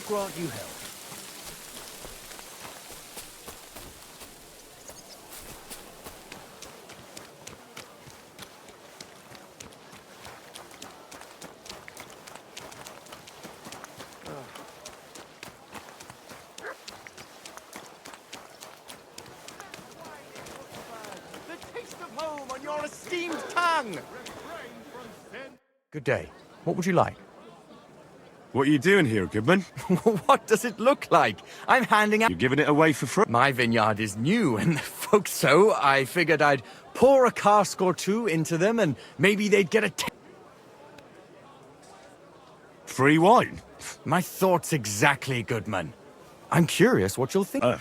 grant you help. The taste of home on your esteemed tongue! Good day. What would you like? What are you doing here, Goodman? What does it look like? I'm handing out... You're giving it away for free? My vineyard is new, and folks, so I figured I'd pour a cask or two into them, and maybe they'd get a... Free wine? My thoughts exactly, Goodman. I'm curious what you'll think. I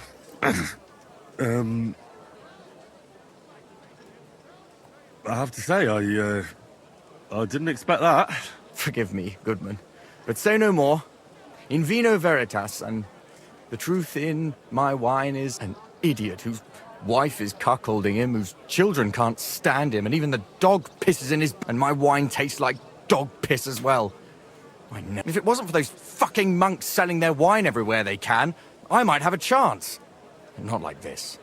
have to say, I didn't expect that. Forgive me, Goodman, but say no more. In vino veritas, and the truth in my wine is an idiot whose wife is cuckolding him, whose children can't stand him, and even the dog pisses in his... And my wine tastes like dog piss as well. If it wasn't for those fucking monks selling their wine everywhere they can, I might have a chance. Not like this.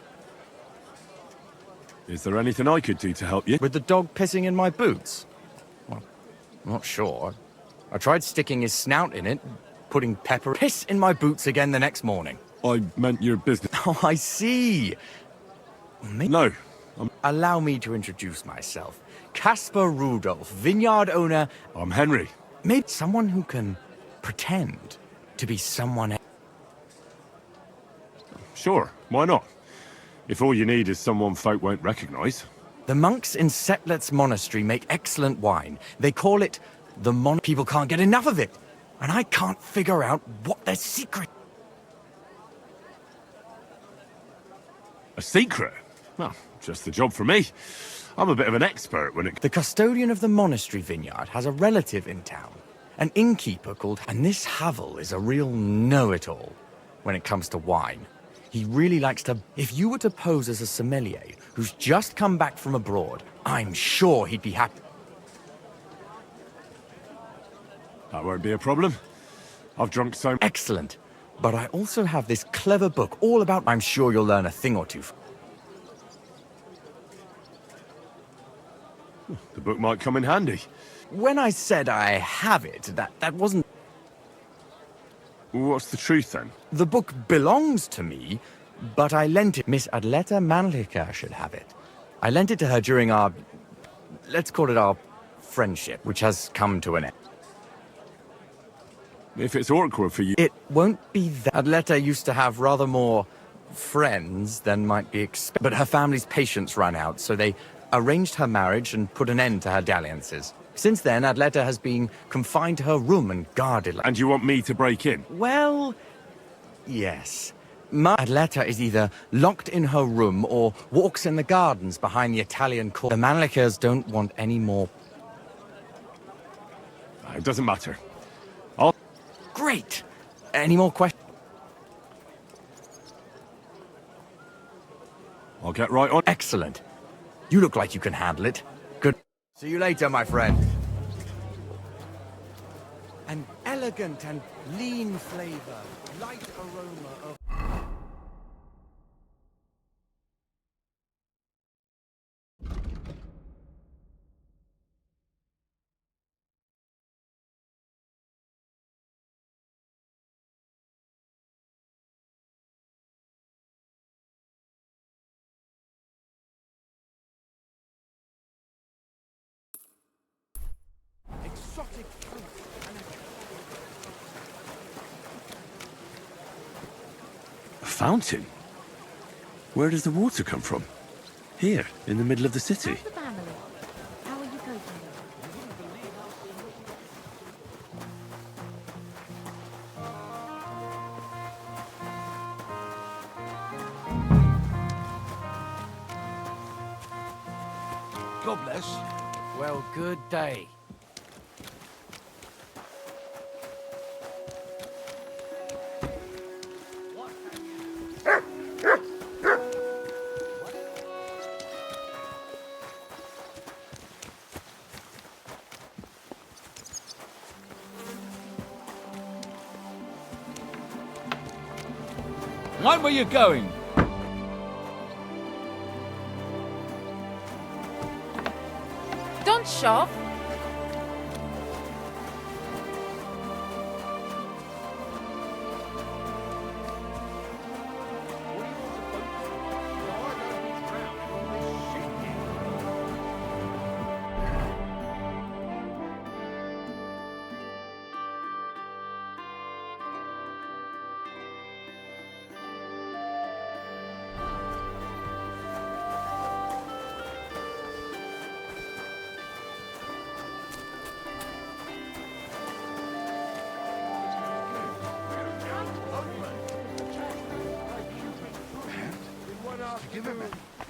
Is there anything I could do to help you? With the dog pissing in my boots? Well, I'm not sure. I tried sticking his snout in it, putting pepper... Piss in my boots again the next morning. I meant your business. Oh, I see. No. Allow me to introduce myself. Caspar Rudolph, vineyard owner. I'm Henry. Maybe someone who can pretend to be someone else. Sure, why not? If all you need is someone folk won't recognize. The monks in Setlets Monastery make excellent wine. They call it the People can't get enough of it. And I can't figure out what their secret... A secret? Well, just the job for me. I'm a bit of an expert when it... The custodian of the monastery vineyard has a relative in town. An innkeeper called... And this Havel is a real know-it-all when it comes to wine. He really likes to... If you were to pose as a sommelier who's just come back from abroad, I'm sure he'd be happy. That won't be a problem. I've drunk so... Excellent. But I also have this clever book all about... I'm sure you'll learn a thing or two. The book might come in handy. When I said I have it, that wasn't... What's the truth, then? The book belongs to me, but I lent it. Miss Adleta Manlica should have it. I lent it to her during our... Let's call it our friendship, which has come to an end. If it's awkward for you... It won't be that. Adleta used to have rather more friends than might be expected. But her family's patience ran out, so they arranged her marriage and put an end to her dalliances. Since then, Adleta has been confined to her room and guarded. And you want me to break in? Well, yes. Adleta is either locked in her room or walks in the gardens behind the Italian court. The Manlicas don't want any more... It doesn't matter. Great! Any more questions? I'll get right on. Excellent. You look like you can handle it. Good. See you later, my friend. An elegant and lean flavor, light aroma of... exotic fruit and A fountain? Where does the water come from? Here, in the middle of the city. How's the family? How are you coping? God bless. Well, good day. Mind where you're going. Don't shove.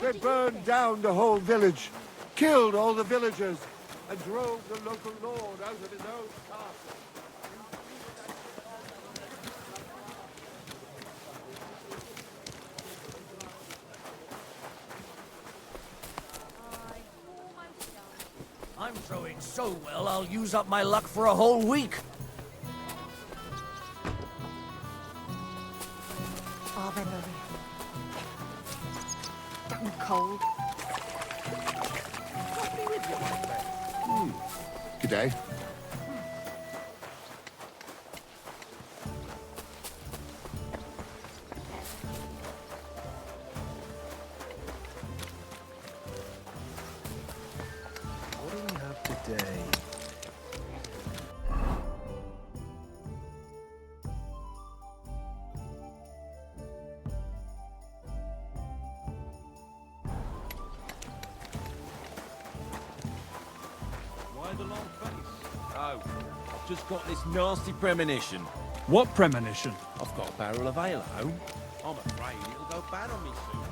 They burned down the whole village, killed all the villagers, and drove the local lord out of his own castle. I'm throwing so well, I'll use up my luck for a whole week. Oh, they're lovely. Getting cold. Good day. What do we have today? Why the long face? Oh, I've just got this nasty premonition. What premonition? I've got a barrel of ale at home. I'm afraid it'll go bad on me soon.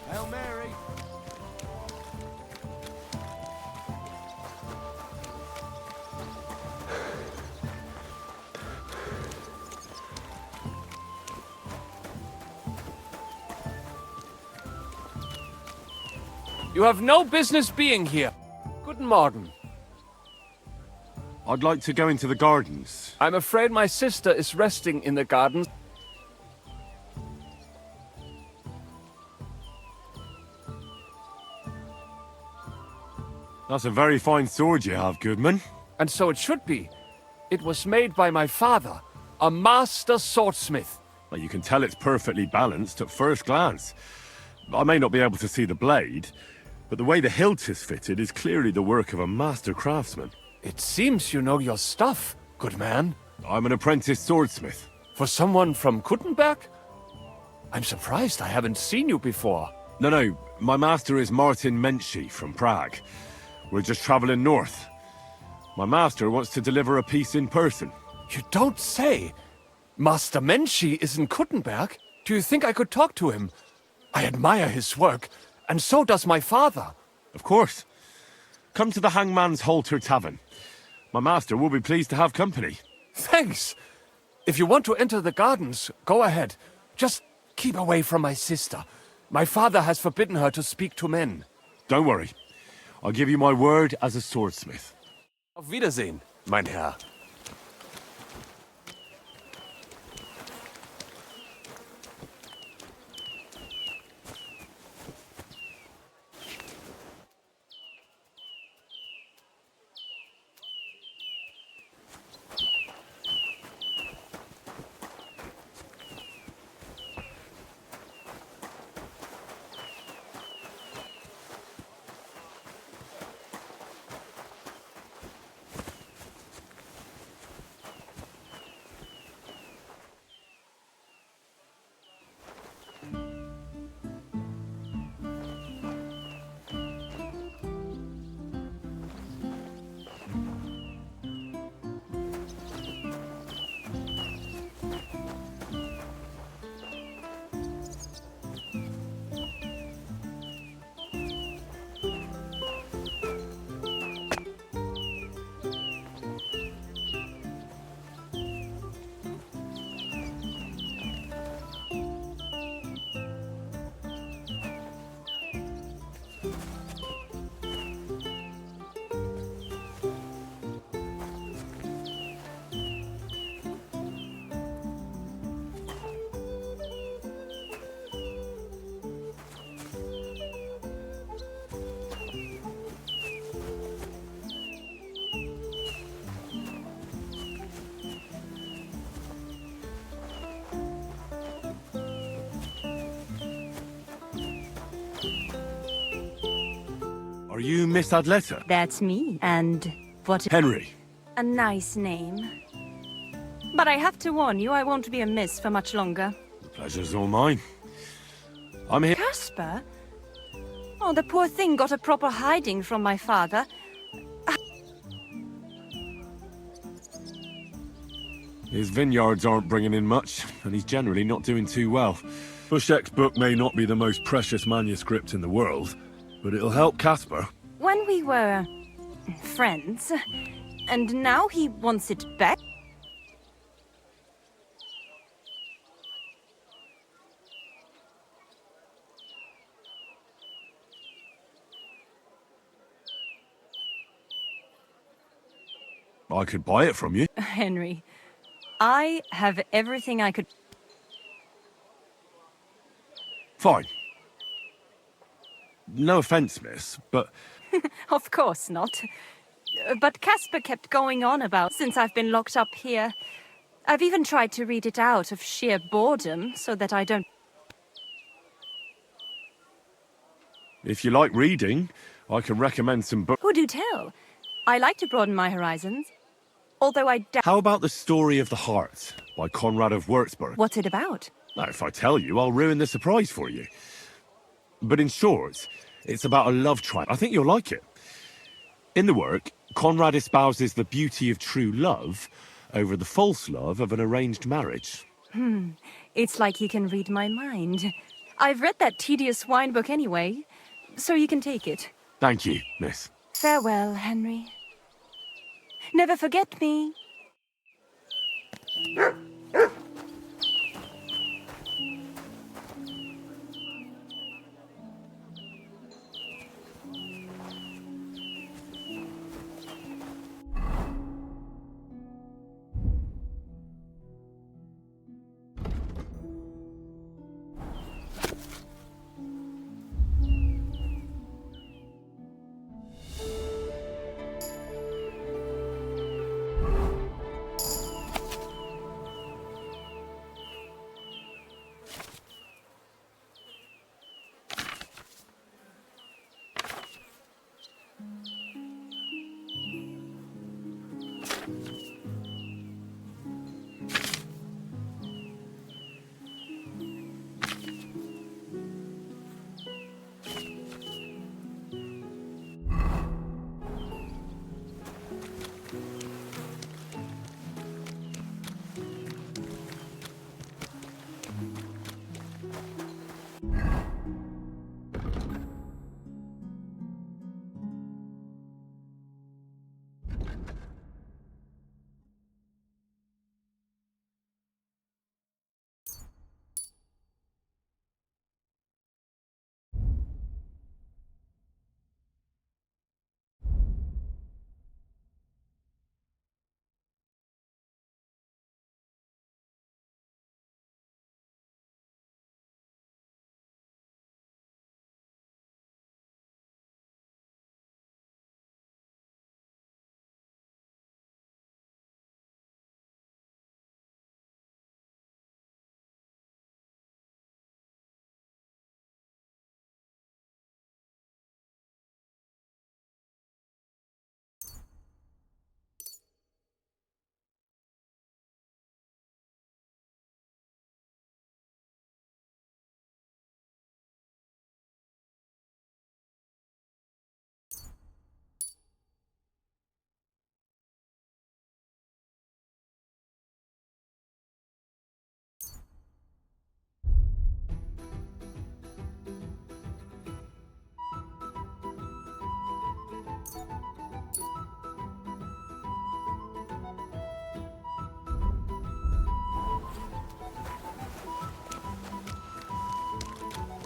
Hail Mary! You have no business being here. Guten Morgen. I'd like to go into the gardens. I'm afraid my sister is resting in the gardens. That's a very fine sword you have, Goodman. And so it should be. It was made by my father, a master swordsmith. Well, you can tell it's perfectly balanced at first glance. I may not be able to see the blade, but the way the hilt is fitted is clearly the work of a master craftsman. It seems you know your stuff, good man. I'm an apprentice swordsmith. For someone from Kuttenberg? I'm surprised I haven't seen you before. No, my master is Martin Menschy from Prague. We're just traveling north. My master wants to deliver a piece in person. You don't say. Master Menschy is in Kuttenberg? Do you think I could talk to him? I admire his work, and so does my father. Of course. Come to the Hangman's Halter Tavern. My master will be pleased to have company. Thanks. If you want to enter the gardens, go ahead. Just keep away from my sister. My father has forbidden her to speak to men. Don't worry. I'll give you my word as a swordsmith. Auf Wiedersehen, mein Herr. Are you Miss Adletta? That's me. And what Henry. a nice name. But I have to warn you, I won't be a miss for much longer. The pleasure's all mine. I'm here. Caspar? Oh, the poor thing got a proper hiding from my father. His vineyards aren't bringing in much, and he's generally not doing too well. Bushek's book may not be the most precious manuscript in the world, but it'll help Caspar. When we were friends, and now he wants it back? I could buy it from you. Henry, I have everything I could... Fine. No offense, miss, but Of course not. But Caspar kept going on about since I've been locked up here. I've even tried to read it out of sheer boredom so that I don't... if you like reading, I can recommend some books. Who do tell? I like to broaden my horizons. Although I doubt... How about The Story of the Heart by Conrad of Würzburg? What's it about? Now, if I tell you, I'll ruin the surprise for you. But in short, it's about a love triangle. I think you'll like it. In the work, Conrad espouses the beauty of true love over the false love of an arranged marriage. It's like you can read my mind. I've read that tedious wine book anyway, so you can take it. Thank you, miss. Farewell, Henry. Never forget me.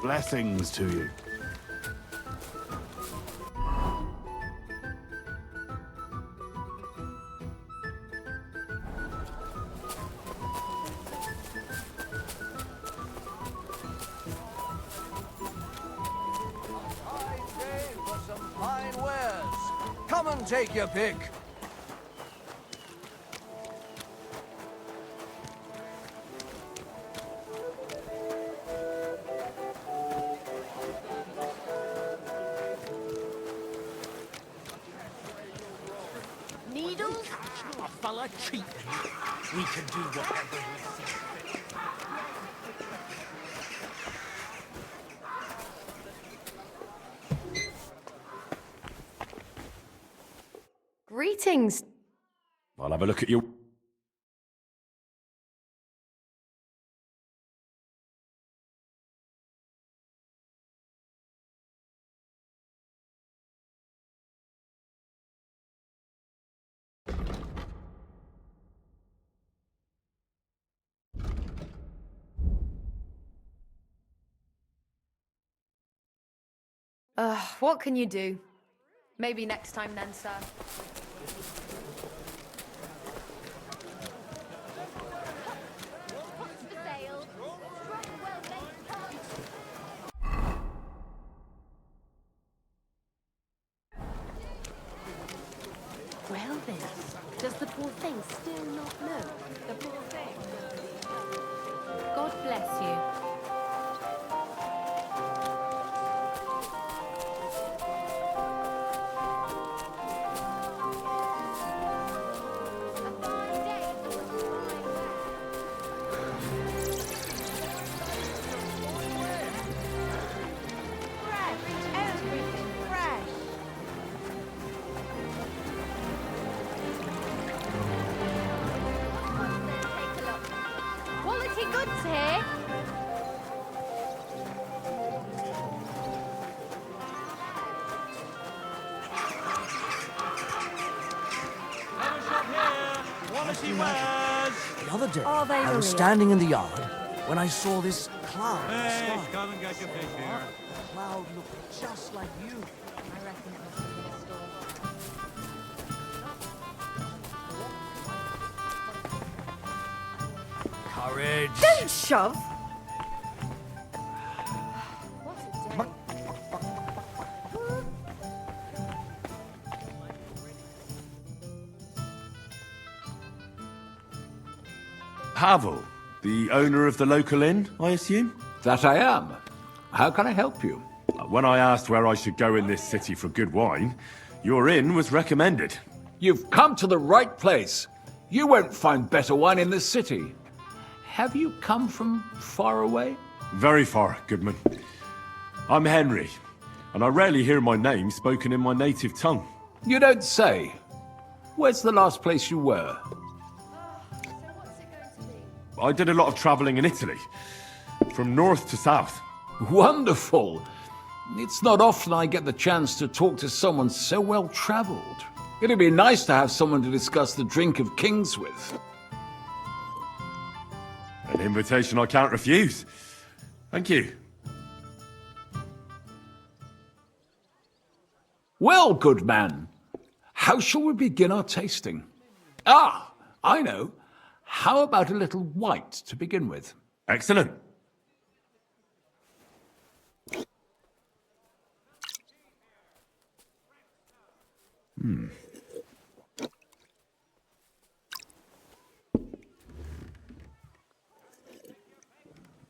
Blessings to you. Come and take your pick. I cheat you? We can do whatever we see fit. Greetings. I'll have a look at you. What can you do? Maybe next time then, sir. Well then, does the poor thing still not know? The poor thing. God bless you. Quality goods here. The other day, Are they I was real? standing in the yard when I saw this cloud in the sky. Come and get your fish here. The cloud looked just like you. I reckon it must have been a storm. Courage. Don't shove. What a day. Pavel, the owner of the local inn, I assume? That I am. How can I help you? When I asked where I should go in this city for good wine, your inn was recommended. You've come to the right place. You won't find better wine in this city. Have you come from far away? Very far, Goodman. I'm Henry, and I rarely hear my name spoken in my native tongue. You don't say. Where's the last place you were? I did a lot of travelling in Italy, from north to south. Wonderful. It's not often I get the chance to talk to someone so well traveled. It'd be nice to have someone to discuss the drink of kings with. An invitation I can't refuse. Thank you. Well, good man, how shall we begin our tasting? Ah, I know. How about a little white to begin with? Excellent.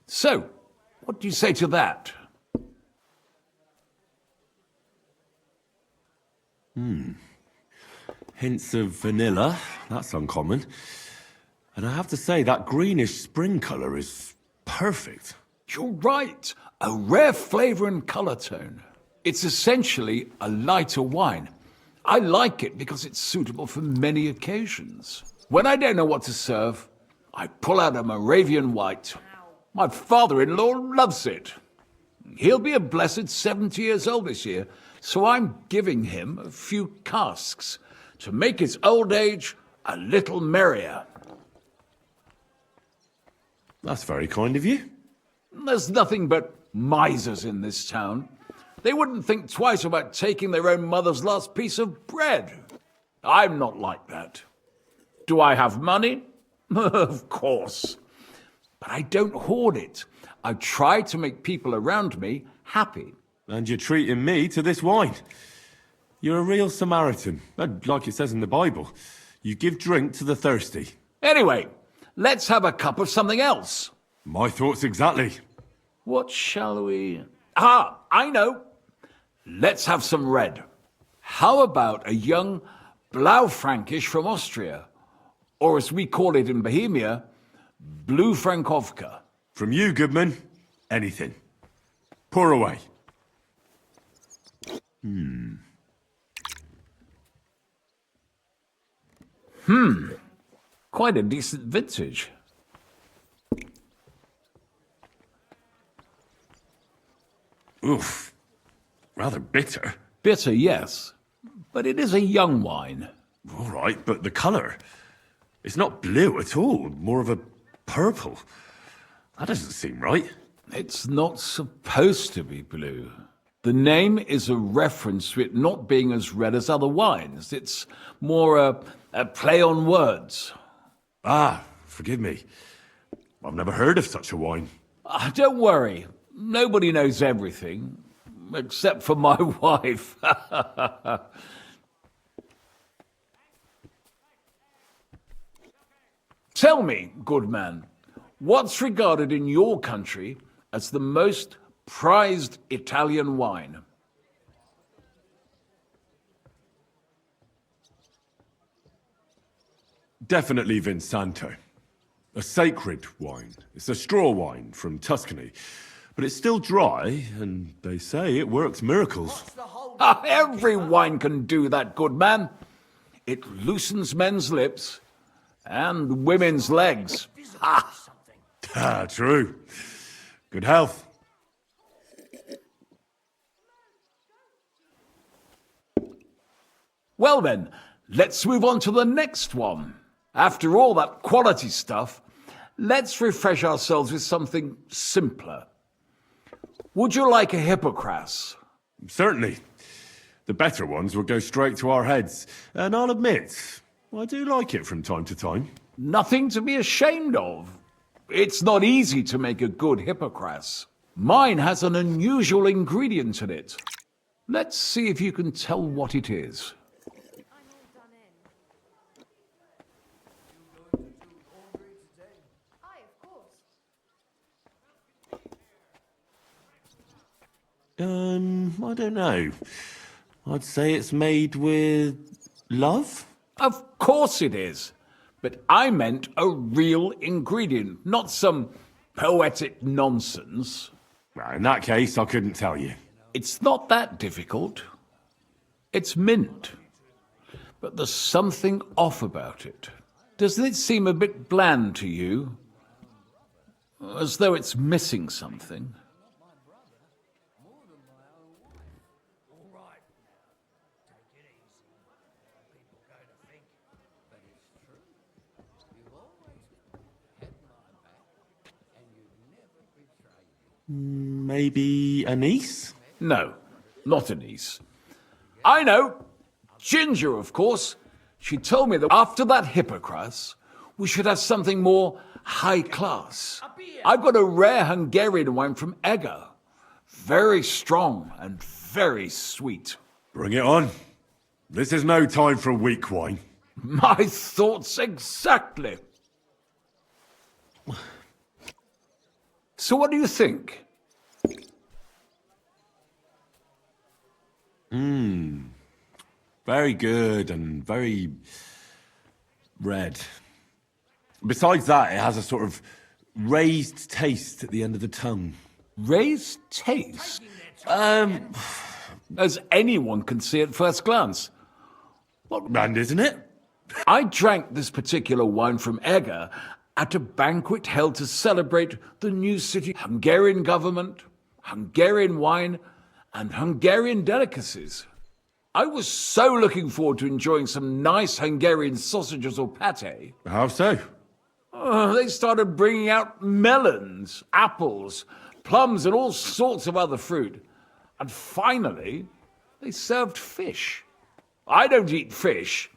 So, what do you say to that? Hints of vanilla. That's uncommon. And I have to say, that greenish spring colour is perfect. You're right. A rare flavor and color tone. It's essentially a lighter wine. I like it because it's suitable for many occasions. When I don't know what to serve, I pull out a Moravian white. My father-in-law loves it. He'll be a blessed 70 years old this year, so I'm giving him a few casks to make his old age a little merrier. That's very kind of you. There's nothing but misers in this town. They wouldn't think twice about taking their own mother's last piece of bread. I'm not like that. Do I have money? Of course. But I don't hoard it. I try to make people around me happy. And you're treating me to this wine. You're a real Samaritan. Like it says in the Bible. You give drink to the thirsty. Anyway, let's have a cup of something else. My thoughts exactly. What shall we... Ah, I know. Let's have some red. How about a young Blaufränkisch from Austria? or as we call it in Bohemia, Blue Frankovka. From you, Goodman, anything. Pour away. Quite a decent vintage. Oof. Rather bitter. Bitter, yes, but it is a young wine. All right, but the colour. It's not blue at all, more of a purple. That doesn't seem right. It's not supposed to be blue. The name is a reference to it not being as red as other wines. It's more a play on words. Ah, forgive me. I've never heard of such a wine. Don't worry. Nobody knows everything, except for my wife. Tell me, good man, what's regarded in your country as the most prized Italian wine? Definitely Vinsanto. A sacred wine. It's a straw wine from Tuscany. But it's still dry, and they say it works miracles. Every wine can do that, good man. It loosens men's lips and women's legs. Ah, true. Good health. Well then, let's move on to the next one. After all that quality stuff, let's refresh ourselves with something simpler. Would you like a Hippocras? Certainly. The better ones will go straight to our heads. And I'll admit, I do like it from time to time. Nothing to be ashamed of. It's not easy to make a good Hippocras. Mine has an unusual ingredient in it. Let's see if you can tell what it is. I don't know. I'd say it's made with love? Of course it is. But I meant a real ingredient, not some poetic nonsense. Well, in that case, I couldn't tell you. It's not that difficult. It's mint. But there's something off about it. Doesn't it seem a bit bland to you? As though it's missing something? Maybe anise? No, not anise. I know. Ginger, of course. She told me that after that Hippocras, we should have something more high class. I've got a rare Hungarian wine from Eger. Very strong and very sweet. Bring it on. This is no time for weak wine. My thoughts exactly. So what do you think? Very good and very red. Besides that, it has a sort of raised taste at the end of the tongue. Raised taste? As anyone can see at first glance. And isn't it? I drank this particular wine from Eger at a banquet held to celebrate the new city, Hungarian government, Hungarian wine, and Hungarian delicacies. I was so looking forward to enjoying some nice Hungarian sausages or pate. How so? They started bringing out melons, apples, plums, and all sorts of other fruit. And finally, they served fish. I don't eat fish,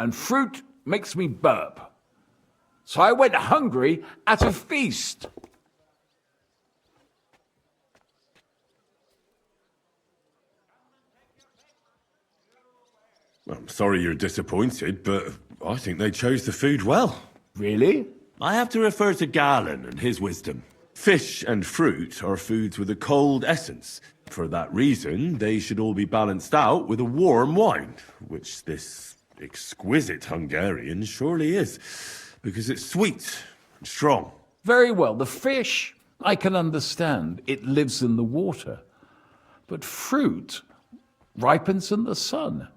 and fruit makes me burp. So I went hungry at a feast. I'm sorry you're disappointed, but I think they chose the food well. Really? I have to refer to Galen and his wisdom. Fish and fruit are foods with a cold essence. For that reason, they should all be balanced out with a warm wine, which this exquisite Hungarian surely is, because it's sweet and strong. Very well. The fish, I can understand. It lives in the water. But fruit ripens in the sun.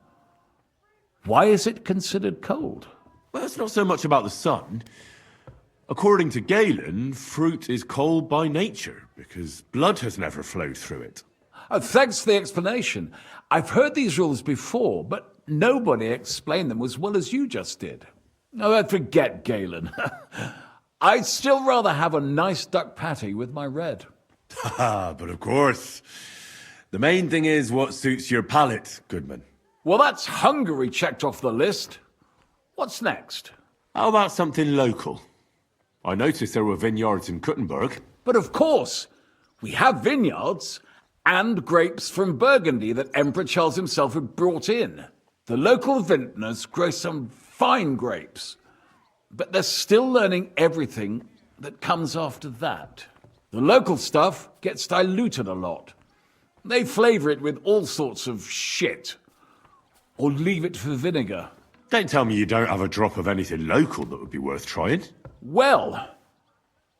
Why is it considered cold? Well, it's not so much about the sun. According to Galen, fruit is cold by nature, because blood has never flowed through it. Oh, thanks for the explanation. I've heard these rules before, but nobody explained them as well as you just did. Oh, forget Galen. I'd still rather have a nice duck patty with my red. But of course, the main thing is what suits your palate, Goodman. Well, that's Hungary checked off the list. What's next? How about something local? I noticed there were vineyards in Kuttenberg. But of course, we have vineyards and grapes from Burgundy that Emperor Charles himself had brought in. The local vintners grow some fine grapes, but they're still learning everything that comes after that. The local stuff gets diluted a lot. They flavor it with all sorts of shit, or leave it for vinegar. Don't tell me you don't have a drop of anything local that would be worth trying. Well,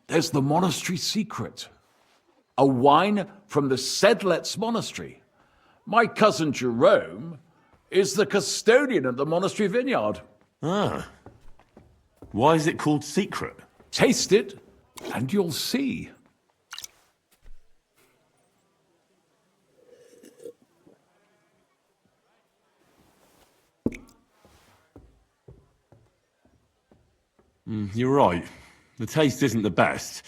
there's the monastery secret. A wine from the Sedlets monastery. My cousin Jerome is the custodian of the monastery vineyard. Ah. Why is it called secret? Taste it, and you'll see. You're right. The taste isn't the best.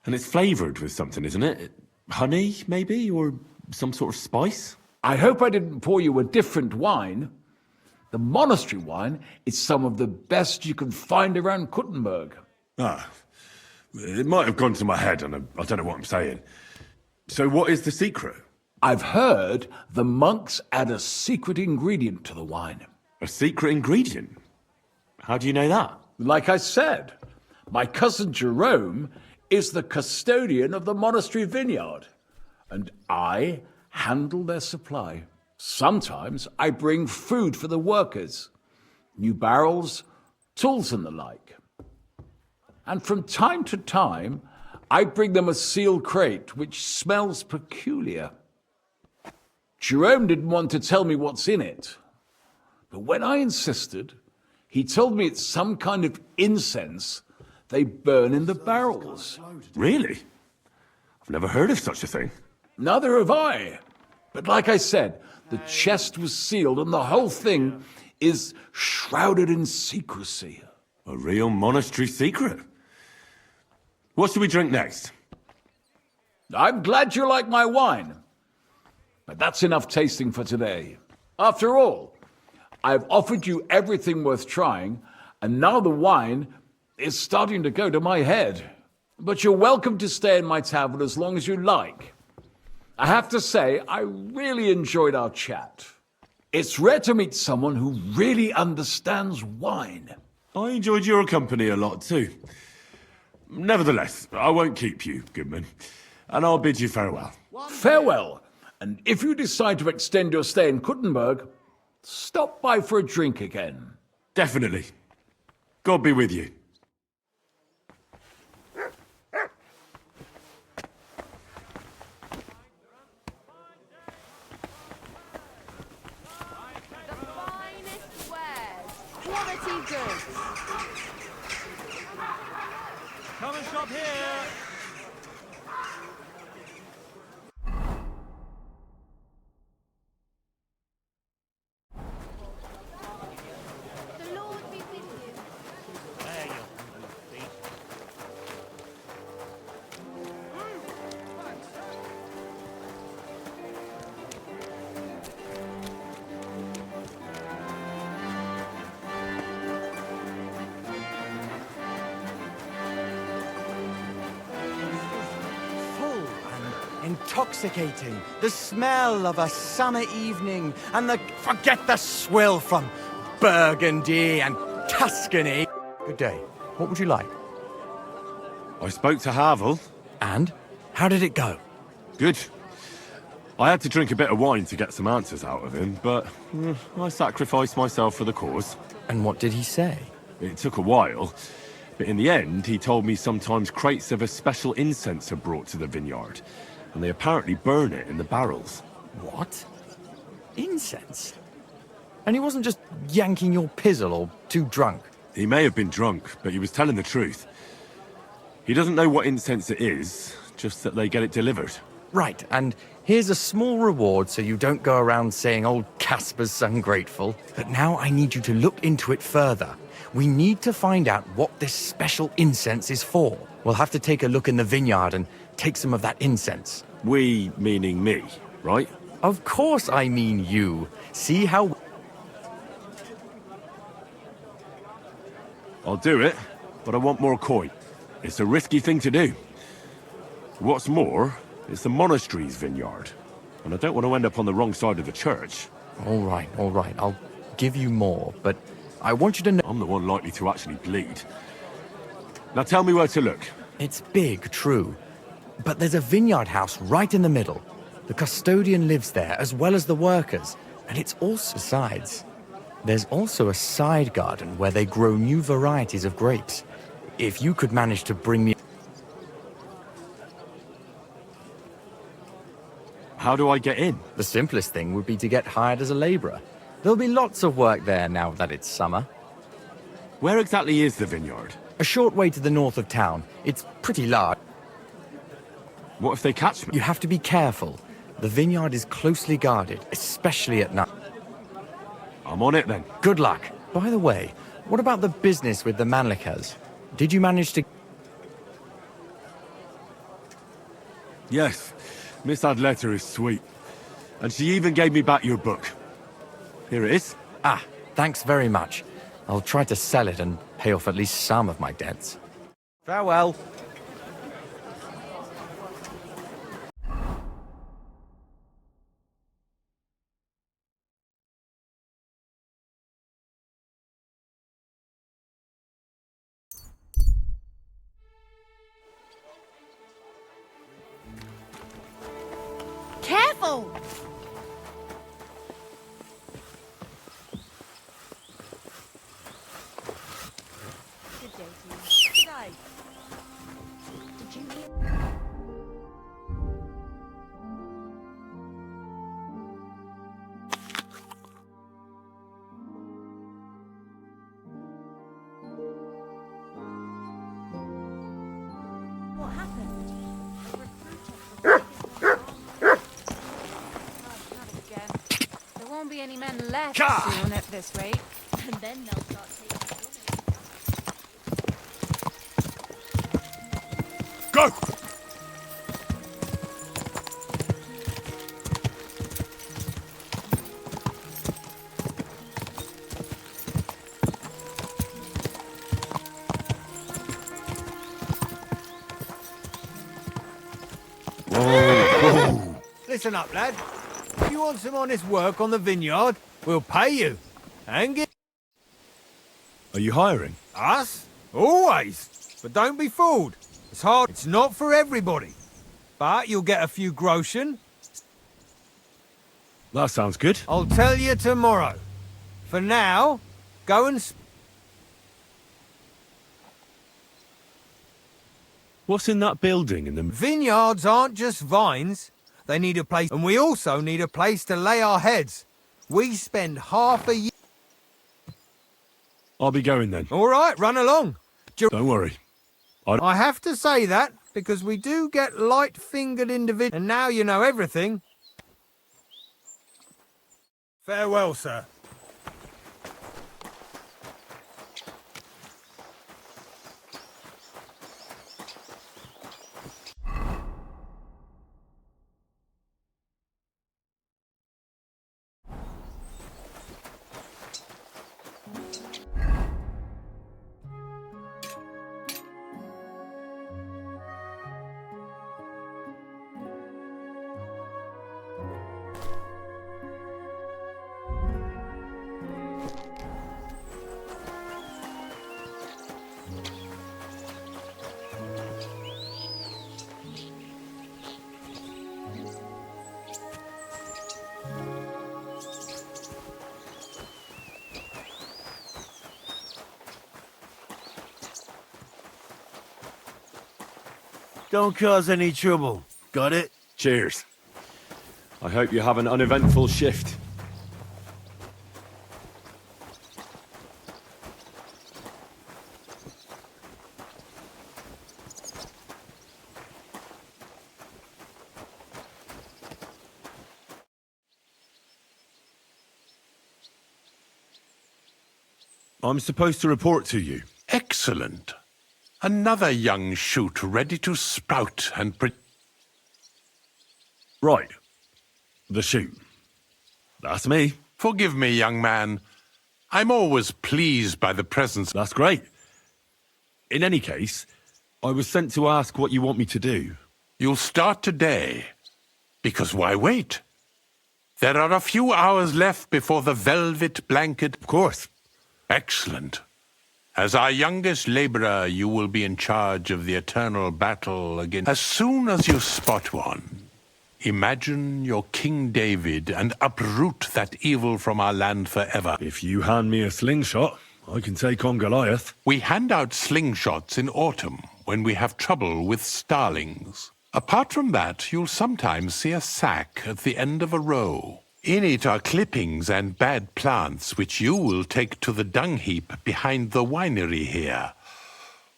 And it's flavoured with something, isn't it? Honey, maybe? Or some sort of spice? I hope I didn't pour you a different wine. The monastery wine is some of the best you can find around Kuttenberg. Ah. It might have gone to my head, and I don't know what I'm saying. So what is the secret? I've heard the monks add a secret ingredient to the wine. A secret ingredient? How do you know that? Like I said, my cousin Jerome is the custodian of the monastery vineyard, and I handle their supply. Sometimes I bring food for the workers, new barrels, tools and the like. And from time to time, I bring them a sealed crate which smells peculiar. Jerome didn't want to tell me what's in it, but when I insisted, he told me it's some kind of incense they burn in the barrels. Really? I've never heard of such a thing. Neither have I. But like I said, the chest was sealed and the whole thing is shrouded in secrecy. A real monastery secret. What should we drink next? I'm glad you like my wine. But that's enough tasting for today. After all, I've offered you everything worth trying, and now the wine is starting to go to my head. But you're welcome to stay in my tavern as long as you like. I have to say, I really enjoyed our chat. It's rare to meet someone who really understands wine. I enjoyed your company a lot too. Nevertheless, I won't keep you, Goodman, and I'll bid you farewell. Farewell, and if you decide to extend your stay in Kuttenberg, stop by for a drink again. Definitely. God be with you. The finest wares, quality goods. Come and shop here. The Lord be with you. There you hungry thief. Full and intoxicating. The smell of a summer evening, and forget the swill from Burgundy and Tuscany. Good day. What would you like? I spoke to Havel. And? How did it go? Good. I had to drink a bit of wine to get some answers out of him, but I sacrificed myself for the cause. And what did he say? It took a while, but in the end, he told me sometimes crates of a special incense are brought to the vineyard, and they apparently burn it in the barrels. What? Incense? And he wasn't just yanking your pizzle or too drunk? He may have been drunk, but he was telling the truth. He doesn't know what incense it is, just that they get it delivered. Right, and here's a small reward so you don't go around saying old Casper's ungrateful. But now I need you to look into it further. We need to find out what this special incense is for. We'll have to take a look in the vineyard and take some of that incense. We, meaning me, right? Of course I mean you. See how... I'll do it, but I want more coin. It's a risky thing to do. What's more, it's the monastery's vineyard, and I don't want to end up on the wrong side of the church. All right, I'll give you more, but I want you to know... I'm the one likely to actually bleed. Now tell me where to look. It's big, true, but there's a vineyard house right in the middle. The custodian lives there, as well as the workers, and it's also... Besides, there's also a side garden where they grow new varieties of grapes. If you could manage to bring me... How do I get in? The simplest thing would be to get hired as a laborer. There'll be lots of work there now that it's summer. Where exactly is the vineyard? A short way to the north of town. It's pretty large. What if they catch me? You have to be careful. The vineyard is closely guarded, especially at night. I'm on it then. Good luck. By the way, what about the business with the Manlikas? Did you manage to... Yes, Miss Adletter is sweet. And she even gave me back your book. Here it is. Ah, thanks very much. I'll try to sell it and pay off at least some of my debts. Farewell. Careful! Good day to you. Good day. Did you hear? What happened? There won't be any men left Ka! soon at this rate. And then they'll start taking Go! Listen up, lad. If you want some honest work on the vineyard, we'll pay you. And get Are you hiring? us? Always. But don't be fooled. It's hard. It's not for everybody. But you'll get a few groschen. That sounds good. I'll tell you tomorrow. For now, go and... What's in that building in the... Vineyards aren't just vines. They need a place, and we also need a place to lay our heads. We spend half a year... I'll be going then. All right, run along. Don't worry. I have to say that, because we do get light-fingered individuals, and now you know everything. Farewell, sir. Don't cause any trouble. Got it? Cheers. I hope you have an uneventful shift. I'm supposed to report to you. Excellent. Another young shoot ready to sprout and Right. The shoot. That's me. Forgive me, young man. I'm always pleased by the presence. That's great. In any case, I was sent to ask what you want me to do. You'll start today. Because why wait? There are a few hours left before the velvet blanket. Of course. Excellent. As our youngest laborer, you will be in charge of the eternal battle against. As soon as you spot one, imagine you're King David and uproot that evil from our land forever. If you hand me a slingshot, I can take on Goliath. We hand out slingshots in autumn when we have trouble with starlings. Apart from that, you'll sometimes see a sack at the end of a row. In it are clippings and bad plants which you will take to the dung heap behind the winery here,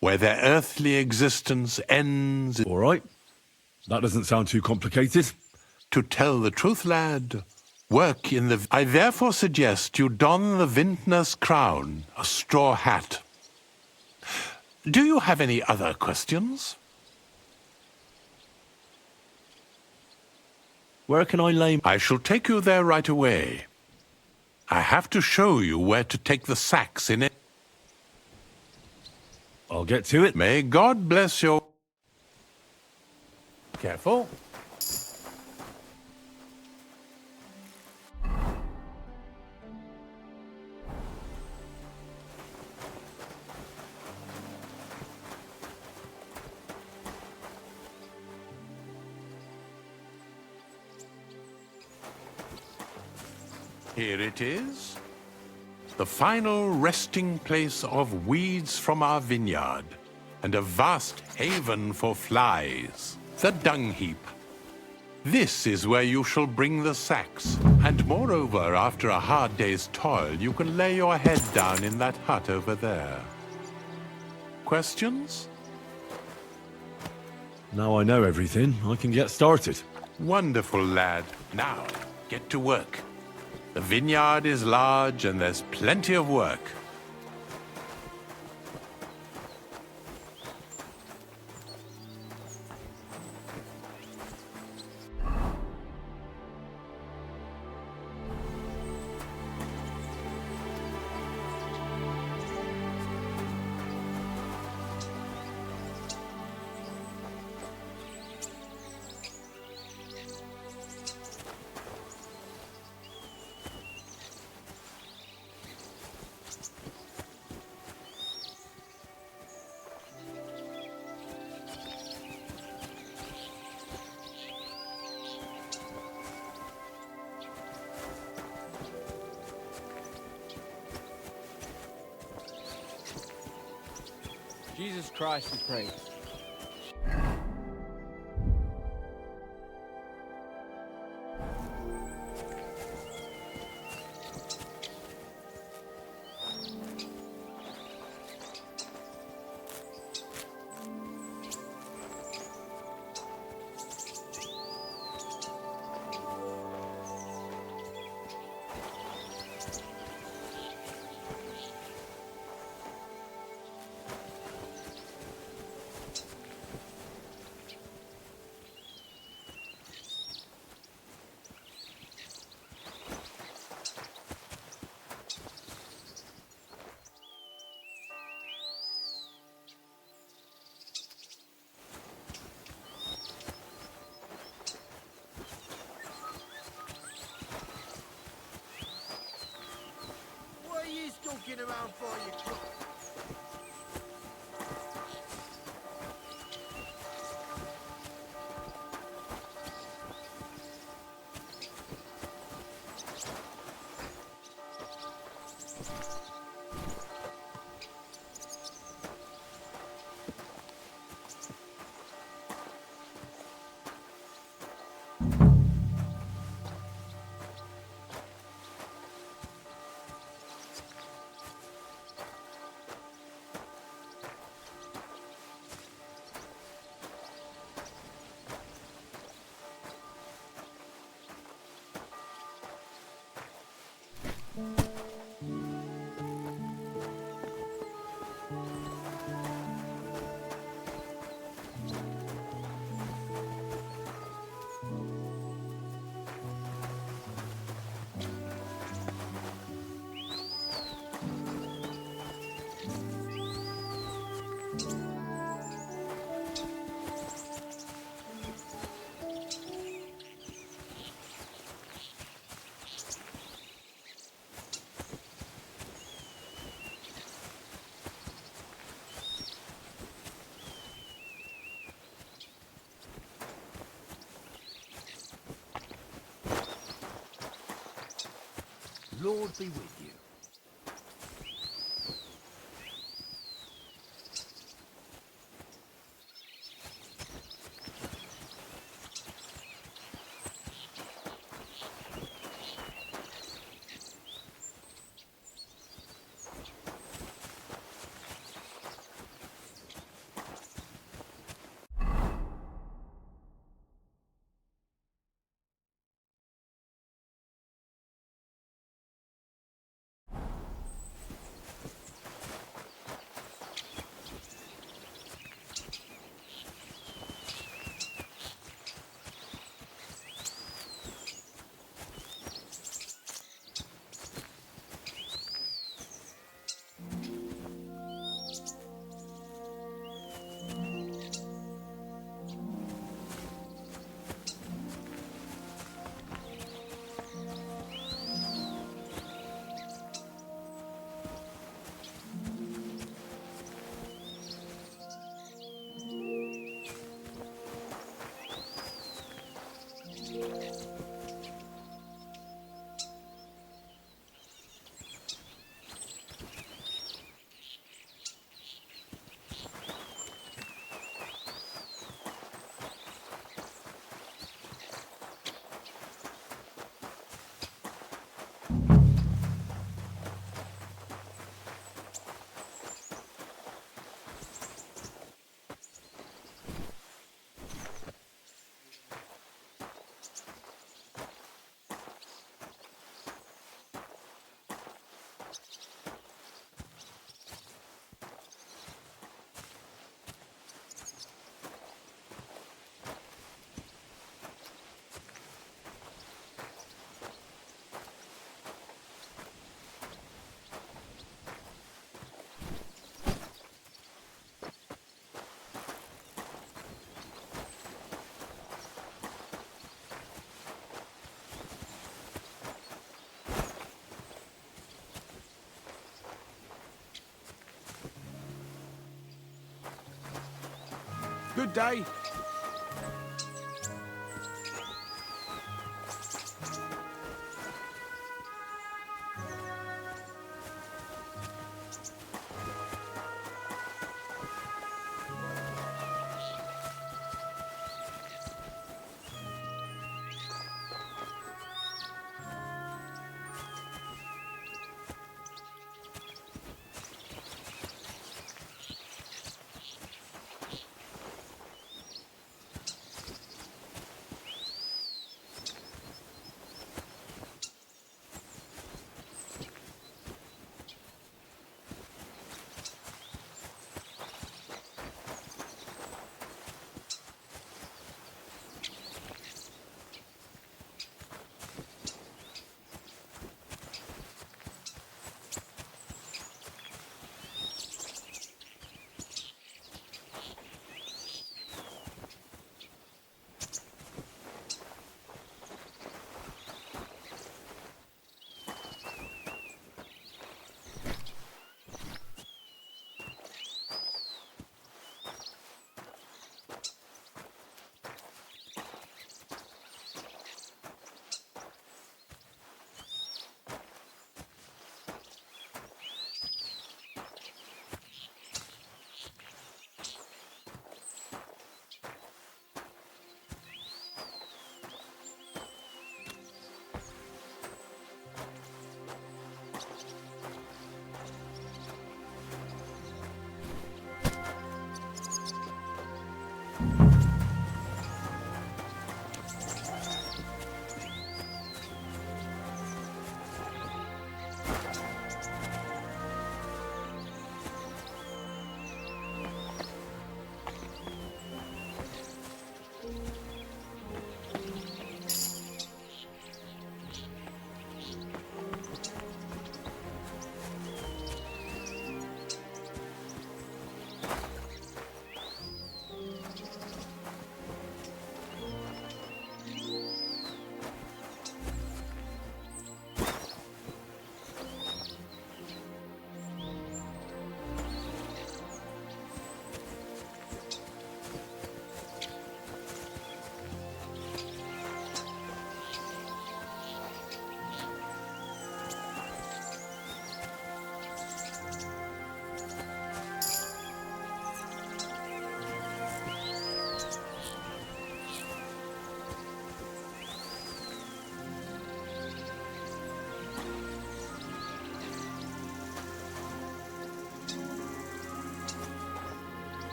where their earthly existence ends. All right. That doesn't sound too complicated. To tell the truth, lad, work in the... I therefore suggest you don the vintner's crown, a straw hat. Do you have any other questions? Where can I lay... I shall take you there right away. I have to show you where to take the sacks in it. I'll get to it. May God bless your... Careful. Here it is, the final resting place of weeds from our vineyard, and a vast haven for flies, the dung heap. This is where you shall bring the sacks, and moreover, after a hard day's toil, you can lay your head down in that hut over there. Questions? Now I know everything, I can get started. Wonderful, lad. Now, get to work. The vineyard is large and there's plenty of work. Jesus Christ, we pray. What are you stalking around for, you crook? Lord be with you. Good day.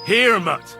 Here, Mutt.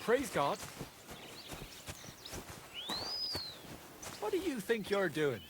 Praise God. What do you think you're doing?